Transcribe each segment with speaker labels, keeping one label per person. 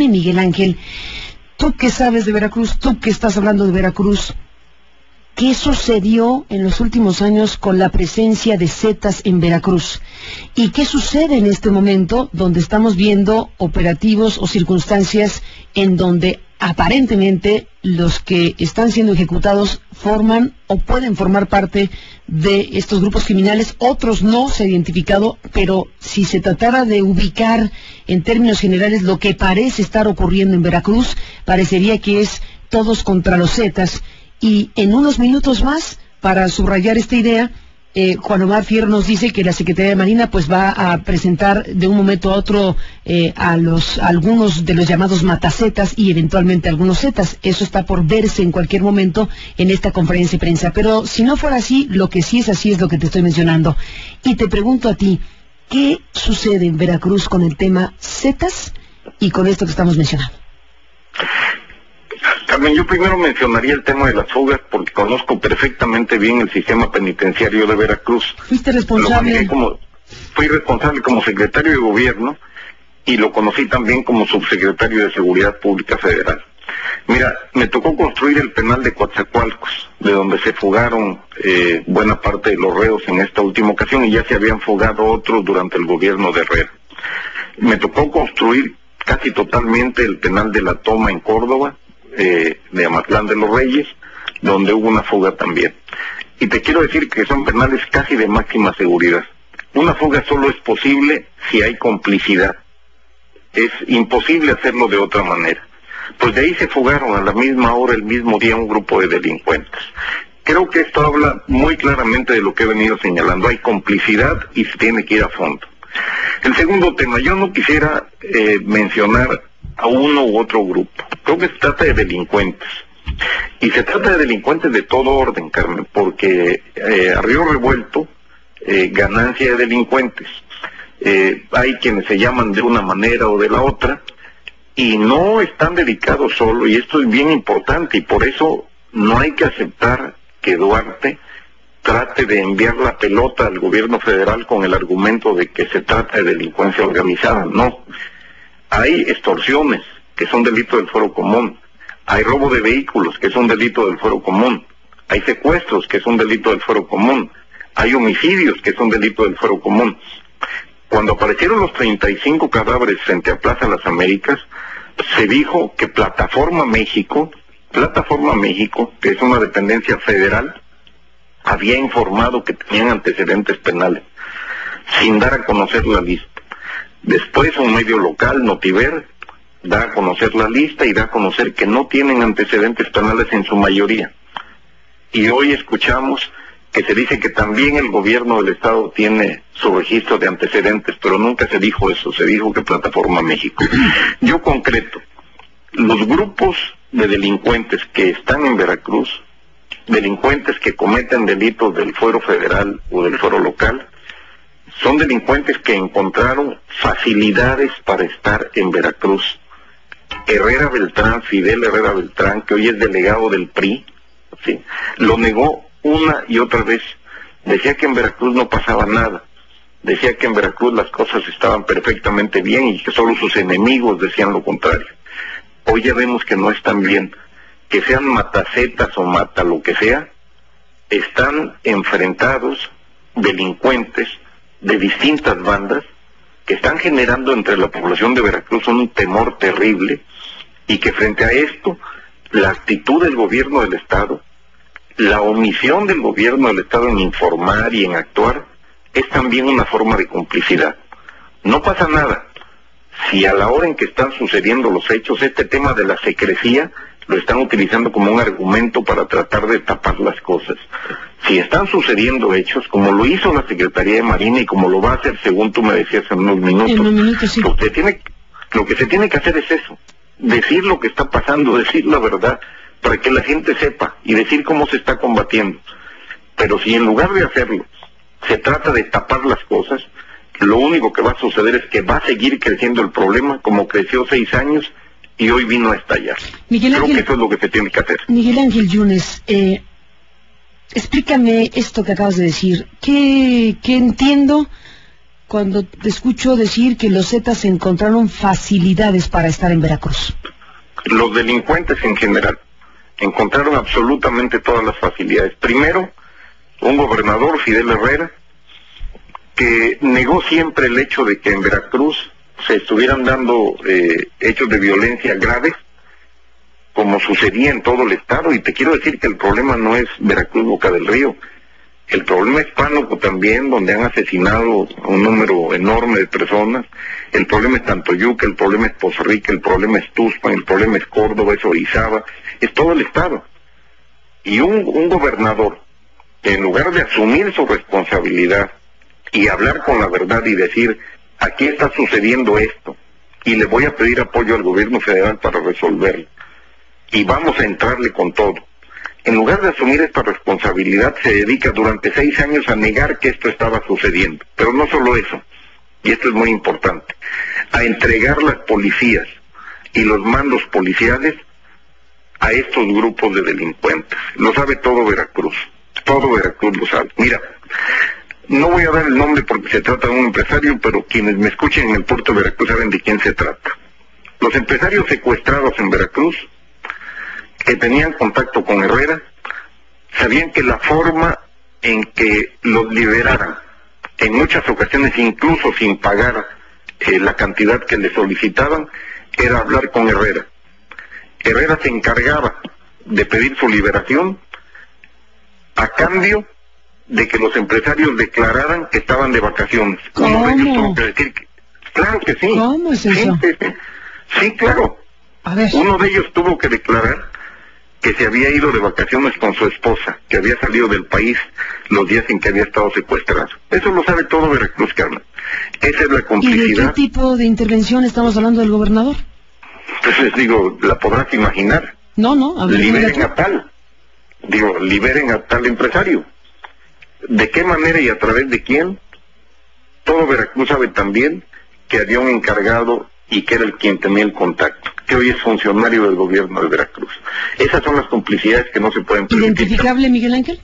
Speaker 1: Dime, Miguel Ángel, tú que sabes de Veracruz, tú que estás hablando de Veracruz, ¿qué sucedió en los últimos años con la presencia de Zetas en Veracruz? ¿Y qué sucede en este momento donde estamos viendo operativos o circunstancias en donde aparentemente los que están siendo ejecutados forman o pueden formar parte de estos grupos criminales? Otros no se ha identificado, pero si se tratara de ubicar en términos generales lo que parece estar ocurriendo en Veracruz, parecería que es todos contra los Zetas. Y en unos minutos más, para subrayar esta idea, Juan Omar Fierro nos dice que la Secretaría de Marina pues va a presentar de un momento a otro a algunos de los llamados matacetas y eventualmente algunos zetas. Eso está por verse en cualquier momento en esta conferencia de prensa. Pero si no fuera así, lo que sí es así es lo que te estoy mencionando. Y te pregunto a ti, ¿qué sucede en Veracruz con el tema zetas y con esto que estamos mencionando?
Speaker 2: Carmen, yo primero mencionaría el tema de las fugas porque conozco perfectamente bien el sistema penitenciario de Veracruz.
Speaker 1: ¿Fuiste responsable?
Speaker 2: Fui responsable como secretario de gobierno y lo conocí también como subsecretario de Seguridad Pública Federal. Mira, me tocó construir el penal de Coatzacoalcos, de donde se fugaron buena parte de los reos en esta última ocasión y ya se habían fugado otros durante el gobierno de Herrera. Me tocó construir casi totalmente el penal de La Toma en Córdoba, de Amatlán de los Reyes, donde hubo una fuga también. Y te quiero decir que son penales casi de máxima seguridad. Una fuga solo es posible si hay complicidad. Es imposible hacerlo de otra manera. Pues de ahí se fugaron a la misma hora, el mismo día, un grupo de delincuentes. Creo que esto habla muy claramente de lo que he venido señalando. Hay complicidad y se tiene que ir a fondo. El segundo tema, yo no quisiera mencionar a uno u otro grupo. Creo que se trata de delincuentes. Y se trata de delincuentes de todo orden, Carmen, porque a río revuelto, ganancia de delincuentes. Hay quienes se llaman de una manera o de la otra, y no están dedicados solo, y esto es bien importante, y por eso no hay que aceptar que Duarte trate de enviar la pelota al gobierno federal con el argumento de que se trata de delincuencia organizada. No. Hay extorsiones, que son delito del fuero común. Hay robo de vehículos, que es un delito del fuero común. Hay secuestros, que es un delito del fuero común. Hay homicidios, que es un delito del fuero común. Cuando aparecieron los 35 cadáveres frente a Plaza Las Américas, se dijo que Plataforma México, que es una dependencia federal, había informado que tenían antecedentes penales, sin dar a conocer la lista. Después un medio local, Notiver, da a conocer la lista y da a conocer que no tienen antecedentes penales en su mayoría. Y hoy escuchamos que se dice que también el gobierno del estado tiene su registro de antecedentes, pero nunca se dijo eso, se dijo que Plataforma México. Yo concreto, los grupos de delincuentes que están en Veracruz, delincuentes que cometen delitos del fuero federal o del fuero local, son delincuentes que encontraron facilidades para estar en Veracruz. Herrera Beltrán, Fidel Herrera Beltrán, que hoy es delegado del PRI, ¿sí?, lo negó una y otra vez. Decía que en Veracruz no pasaba nada. Decía que en Veracruz las cosas estaban perfectamente bien y que solo sus enemigos decían lo contrario. Hoy ya vemos que no están bien. Que sean matacetas o mata lo que sea, están enfrentados delincuentes de distintas bandas que están generando entre la población de Veracruz un temor terrible, y que frente a esto, la actitud del gobierno del estado, la omisión del gobierno del estado en informar y en actuar, es también una forma de complicidad. No pasa nada si a la hora en que están sucediendo los hechos, este tema de la secrecía lo están utilizando como un argumento para tratar de tapar las cosas. Si están sucediendo hechos, como lo hizo la Secretaría de Marina y como lo va a hacer, según tú me decías en unos minutos,
Speaker 1: sí.
Speaker 2: Lo que se tiene que hacer es eso, decir lo que está pasando, decir la verdad, para que la gente sepa y decir cómo se está combatiendo. Pero si en lugar de hacerlo se trata de tapar las cosas, lo único que va a suceder es que va a seguir creciendo el problema como creció 6 años y hoy vino a estallar. Creo que eso es lo que se tiene que hacer.
Speaker 1: Miguel Ángel Yunes, explícame esto que acabas de decir. ¿Qué entiendo cuando te escucho decir que los Zetas encontraron facilidades para estar en Veracruz?
Speaker 2: Los delincuentes en general encontraron absolutamente todas las facilidades. Primero, un gobernador, Fidel Herrera, que negó siempre el hecho de que en Veracruz se estuvieran dando hechos de violencia graves, como sucedía en todo el estado. Y te quiero decir que el problema no es Veracruz, Boca del Río. El problema es Pánuco también, donde han asesinado un número enorme de personas. El problema es Tantoyuca, el problema es Poza Rica, el problema es Tuxpan, el problema es Córdoba, es Orizaba, es todo el estado. Y un gobernador que en lugar de asumir su responsabilidad y hablar con la verdad y decir, aquí está sucediendo esto, y le voy a pedir apoyo al gobierno federal para resolverlo, y vamos a entrarle con todo. En lugar de asumir esta responsabilidad, se dedica durante 6 años a negar que esto estaba sucediendo. Pero no solo eso, y esto es muy importante, a entregar las policías y los mandos policiales a estos grupos de delincuentes. Lo sabe todo Veracruz lo sabe. Mira, no voy a dar el nombre porque se trata de un empresario, pero quienes me escuchen en el puerto de Veracruz saben de quién se trata. Los empresarios secuestrados en Veracruz, que tenían contacto con Herrera, sabían que la forma en que los liberaran, en muchas ocasiones incluso sin pagar la cantidad que le solicitaban, era hablar con Herrera. Herrera se encargaba de pedir su liberación a cambio de que los empresarios declararan que estaban de vacaciones.
Speaker 1: ¿Cómo?
Speaker 2: Ellos tuvo que decir que, claro que sí.
Speaker 1: ¿Cómo es eso?
Speaker 2: Sí, claro.
Speaker 1: A ver.
Speaker 2: Uno de ellos tuvo que declarar que se había ido de vacaciones con su esposa, que había salido del país los días en que había estado secuestrado. Eso lo sabe todo Veracruz, Carmen. Esa es la
Speaker 1: ¿Y
Speaker 2: complicidad.
Speaker 1: de qué tipo de intervención estamos hablando del gobernador?
Speaker 2: Entonces digo, la podrás imaginar.
Speaker 1: No, a ver,
Speaker 2: Liberen a tal. Liberen a tal empresario. ¿De qué manera y a través de quién? Todo Veracruz sabe también que había un encargado y que era el quien tenía el contacto, que hoy es funcionario del gobierno de Veracruz. Esas son las complicidades que no se pueden permitir.
Speaker 1: ¿Identificable, Miguel Ángel?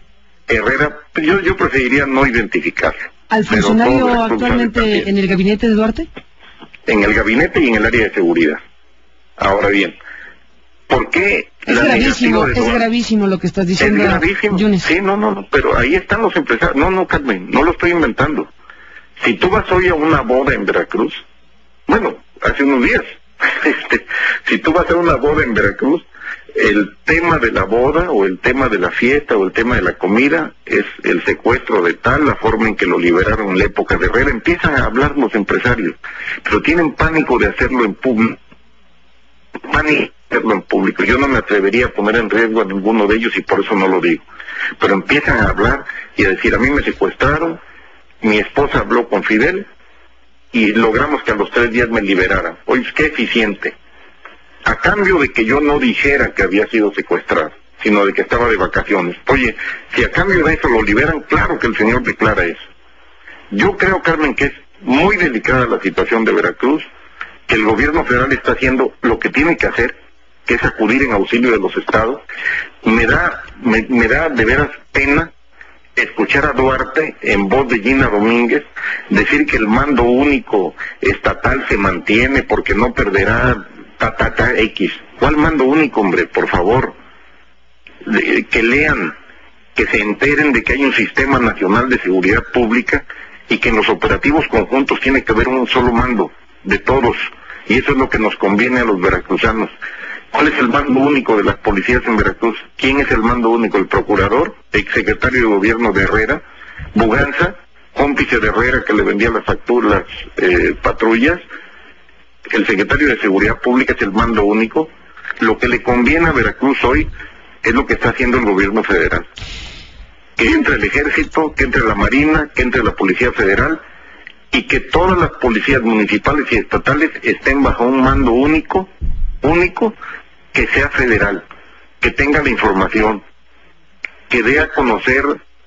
Speaker 2: Herrera, yo preferiría no identificarlo.
Speaker 1: ¿Al funcionario actualmente en el gabinete de Duarte?
Speaker 2: En el gabinete y en el área de seguridad. Ahora bien, ¿por qué
Speaker 1: Es gravísimo lo que estás diciendo.
Speaker 2: Es gravísimo.
Speaker 1: Yunes.
Speaker 2: Sí, no, pero ahí están los empresarios. No, Carmen, no lo estoy inventando. Si tú vas hoy a una boda en Veracruz, bueno, hace unos días, si tú vas a una boda en Veracruz, el tema de la boda o el tema de la fiesta o el tema de la comida es el secuestro de tal, la forma en que lo liberaron en la época de Herrera. Empiezan a hablar los empresarios, pero tienen pánico de hacerlo en público. Yo no me atrevería a poner en riesgo a ninguno de ellos y por eso no lo digo. Pero empiezan a hablar y a decir, a mí me secuestraron, mi esposa habló con Fidel y logramos que a los 3 días me liberaran. Oye, qué eficiente. A cambio de que yo no dijera que había sido secuestrado, sino de que estaba de vacaciones. Oye, si a cambio de eso lo liberan, claro que el señor declara eso. Yo creo, Carmen, que es muy delicada la situación de Veracruz, que el gobierno federal está haciendo lo que tiene que hacer, que es acudir en auxilio de los estados. Me da de veras pena escuchar a Duarte en voz de Gina Domínguez decir que el mando único estatal se mantiene porque no perderá X. ¿Cuál mando único, hombre? Por favor, que lean, que se enteren de que hay un sistema nacional de seguridad pública y que en los operativos conjuntos tiene que haber un solo mando de todos, y eso es lo que nos conviene a los veracruzanos. ¿Cuál es el mando único de las policías en Veracruz? ¿Quién es el mando único? El procurador, exsecretario de gobierno de Herrera, Buganza, cómplice de Herrera que le vendía las facturas, patrullas. El secretario de Seguridad Pública es el mando único. Lo que le conviene a Veracruz hoy es lo que está haciendo el gobierno federal. Que entre el ejército, que entre la marina, que entre la policía federal y que todas las policías municipales y estatales estén bajo un mando único, que sea federal, que tenga la información, que dé a conocer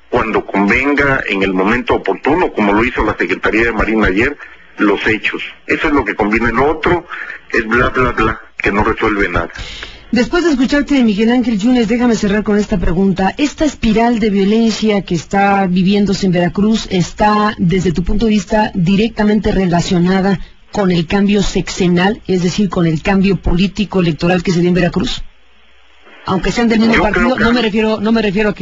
Speaker 2: cuando convenga, en el momento oportuno, como lo hizo la Secretaría de Marina ayer, los hechos. Eso es lo que conviene. Lo otro es bla, bla, bla, que no resuelve nada.
Speaker 1: Después de escucharte, Miguel Ángel Yunes, déjame cerrar con esta pregunta. ¿Esta espiral de violencia que está viviéndose en Veracruz está, desde tu punto de vista, directamente relacionada con el cambio sexenal, es decir, con el cambio político electoral que se dio en Veracruz? Aunque sean del mismo partido, no me refiero a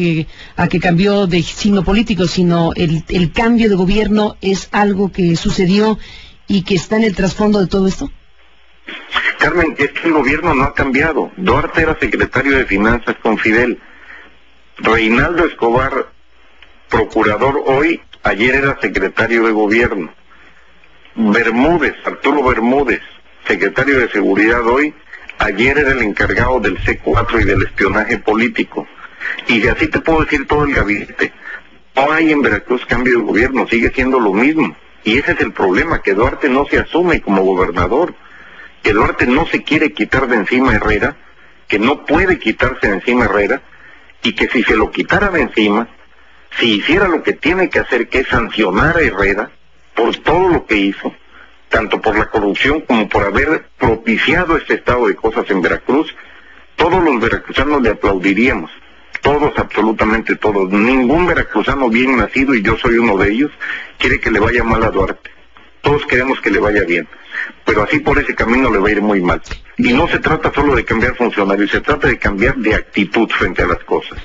Speaker 1: que cambió de signo político, sino el cambio de gobierno es algo que sucedió y que está en el trasfondo de todo esto.
Speaker 2: Carmen, es que el gobierno no ha cambiado. Duarte era secretario de Finanzas con Fidel. Reinaldo Escobar, procurador hoy, ayer era secretario de gobierno. Bermúdez, Arturo Bermúdez, secretario de Seguridad hoy, ayer era el encargado del C4 y del espionaje político. Y así te puedo decir todo el gabinete. No hay en Veracruz cambio de gobierno, sigue siendo lo mismo. Y ese es el problema, que Duarte no se asume como gobernador. Que Duarte no se quiere quitar de encima a Herrera, que no puede quitarse de encima a Herrera, y que si se lo quitara de encima, si hiciera lo que tiene que hacer, que es sancionar a Herrera por todo lo que hizo, tanto por la corrupción como por haber propiciado este estado de cosas en Veracruz, todos los veracruzanos le aplaudiríamos, todos, absolutamente todos. Ningún veracruzano bien nacido, y yo soy uno de ellos, quiere que le vaya mal a Duarte. Todos queremos que le vaya bien, pero así por ese camino le va a ir muy mal. Y no se trata solo de cambiar funcionarios, se trata de cambiar de actitud frente a las cosas.